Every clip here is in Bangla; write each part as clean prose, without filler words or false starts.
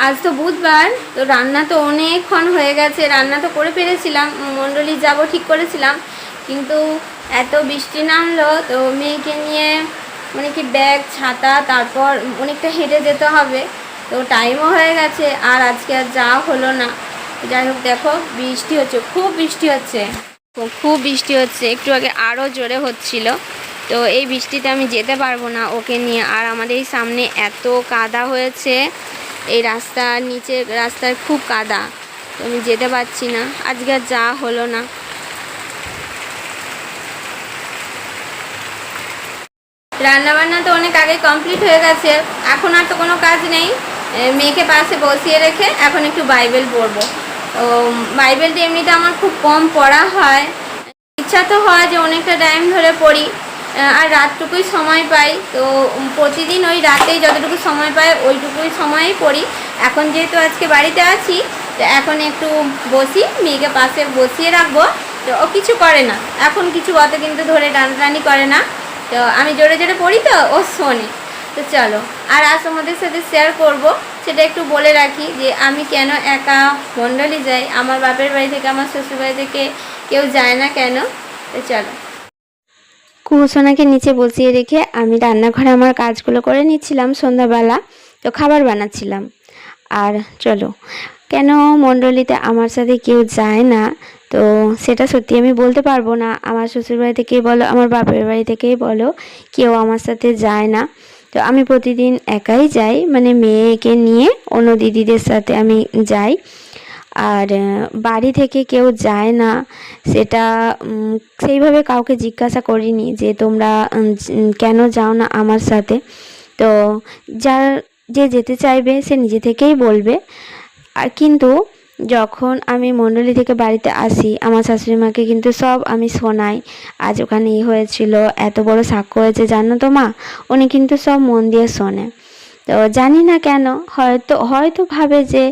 আজ তো বুধবার, তো রান্না তো অনেকক্ষণ হয়ে গেছে। রান্না তো করে ফেলেছিলাম, মণ্ডলী যাব ঠিক করেছিলাম, কিন্তু এত বৃষ্টি নামলো তো মেয়েকে নিয়ে মানে কি ব্যাগ ছাতা তারপর অনেকটা হেঁটে যেতে হবে, তো টাইমও হয়ে গেছে আর আজকে আর যাওয়া হলো না। যাই হোক, দেখো বৃষ্টি হচ্ছে, খুব বৃষ্টি হচ্ছে, খুব বৃষ্টি হচ্ছে, একটু আগে আরও জোরে হচ্ছিল। তো এই বৃষ্টিতে আমি যেতে পারবো না ওকে নিয়ে। আর আমাদের এই সামনে এত কাদা হয়েছে, এই রাস্তার নিচে রাস্তায় খুব কাদা, তো আমি যেতে পারছি না, আজকে আর যাওয়া হলো না। রান্নাবান্না তো অনেক আগে কমপ্লিট হয়ে গেছে, এখন আর তো কোনো কাজ নেই। মেয়েকে পাশে বসিয়ে রেখে এখন একটু বাইবেল পড়বো। তো বাইবেলটা এমনিতে আমার খুব কম পড়া হয়, ইচ্ছা তো হয় যে অনেকটা টাইম ধরে পড়ি, আর রাতটুকুই সময় পাই, তো প্রতিদিন ওই রাতেই যতটুকু সময় পাই ওইটুকুই সময়ই পড়ি। এখন যেহেতু আজকে বাড়িতে আছি, তো এখন একটু বসি, মেয়েকে পাশে বসিয়ে রাখবো, তো ও কিছু করে না এখন, কিছু অত কিন্তু ধরে টানাটানি করে না, তো আমি জোরে জোরে পড়ি তো ও শোনে। তো চলো, আর আজ তোমাদের সাথে শেয়ার করব, সেটা একটু বলে রাখি যে আমি কেন একা মণ্ডলী যাই, আমার বাপের বাড়ি থেকে আমার শ্বশুরবাড়ি থেকে কেউ যায় না কেন। তো চলো, কুসোনাকে নিচে বসিয়ে রেখে আমি রান্নাঘরে আমার কাজগুলো করে নিচ্ছিলাম, সন্ধ্যাবেলা তো খাবার বানাচ্ছিলাম। আর চলো, কেন মণ্ডলীতে আমার সাথে কেউ যায় না, তো সেটা সত্যি আমি বলতে পারবো না। আমার শ্বশুরবাড়ি থেকেই বলো, আমার বাপের বাড়ি থেকেই বলো, কেউ আমার সাথে যায় না। তো আমি প্রতিদিন একাই যাই, মানে মেয়েকে নিয়ে অন্য দিদিদের সাথে আমি যাই। আর বাড়ি থেকে কেউ যায় না, সেটা সেইভাবে কাউকে জিজ্ঞাসা করিনি যে তোমরা কেন যাও না আমার সাথে। তো যে যেতে চাইবে সে নিজে থেকেই বলবে। আর কিন্তু যখন আমি মণ্ডলী থেকে বাড়িতে আসি, আমার শাশুড়ি মাকে কিন্তু সব আমি শোনাই, আজ ওখানে এই হয়েছিল, এত বড় সাক্ষ্য হয়েছে জানো তো মা, উনি কিন্তু সব মন দিয়ে শোনে। তো জানি না কেন, হয়তো ভাবে যে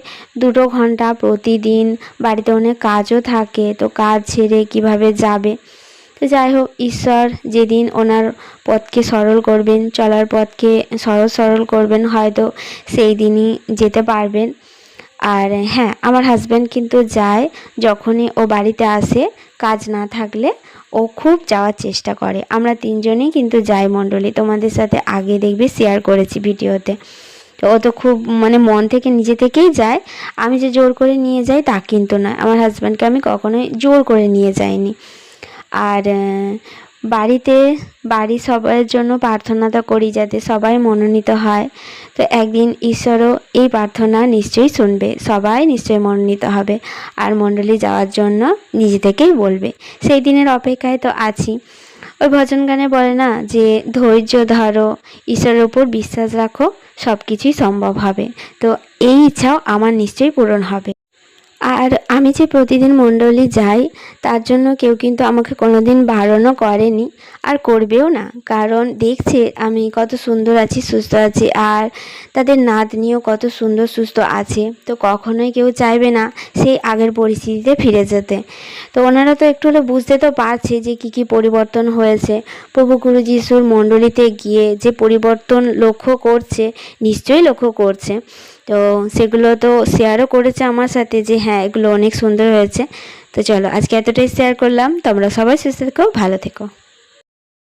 2 ঘন্টা প্রতিদিন, বাড়িতে অনেক কাজও থাকে, তো কাজ ছেড়ে কিভাবে যাবে। তো যাই হোক, ঈশ্বর যেদিন ওনার পথকে সরল করবেন, চলার পথকে সরল করবেন, হয়তো সেই দিনই যেতে পারবেন। আর হ্যাঁ, আমার হাজব্যান্ড কিন্তু যায়, যখনই ও বাড়িতে আসে কাজ না থাকলে ও খুব যাওয়ার চেষ্টা করে। আমরা 3জনই কিন্তু যাই মণ্ডলী, তোমাদের সাথে আগে দেখবে শেয়ার করেছি ভিডিওতে। তো ও তো খুব মানে মন থেকে নিজে থেকেই যায়, আমি যে জোর করে নিয়ে যাই তা কিন্তু নয়, আমার হাজব্যান্ডকে আমি কখনোই জোর করে নিয়ে যাইনি। আর বাড়ির সবার জন্য প্রার্থনাটা করি যাতে সবাই মনোনীত হয়। তো একদিন ঈশ্বরও এই প্রার্থনা নিশ্চয়ই শুনবে, সবাই নিশ্চয়ই মনোনীত হবে, আর মণ্ডলী যাওয়ার জন্য নিজে থেকেই বলবে। সেই দিনের অপেক্ষায় তো আছি। ওই ভজন গানে বলে না যে ধৈর্য ধরো, ঈশ্বরের ওপর বিশ্বাস রাখো, সব কিছুই সম্ভব হবে। তো এই ইচ্ছাও আমার নিশ্চয়ই পূরণ হবে। আর আমি যে প্রতিদিন মণ্ডলী যাই, তার জন্য কেউ কিন্তু আমাকে কোনোদিন বারণও করেনি, আর করবেও না, কারণ দেখছে আমি কত সুন্দর আছি, সুস্থ আছি, আর তাদের নাতনিও কত সুন্দর সুস্থ আছে, তো কখনোই কেউ চাইবে না সেই আগের পরিস্থিতিতে ফিরে যেতে। তো ওনারা তো একটু হলে বুঝতে তো পারছে যে কী পরিবর্তন হয়েছে, প্রভু গুরু যিশুর মণ্ডলীতে গিয়ে যে পরিবর্তন লক্ষ্য করছে, নিশ্চয়ই লক্ষ্য করছে। তো সেগুলো তো শেয়ারও করেছে আমার সাথে যে হ্যাঁ এগুলো অনেক সুন্দর হয়েছে। তো চলো, আজকে এতটাই শেয়ার করলাম, তোমরা সবাই সুস্থ থেকো, ভালো থেকো।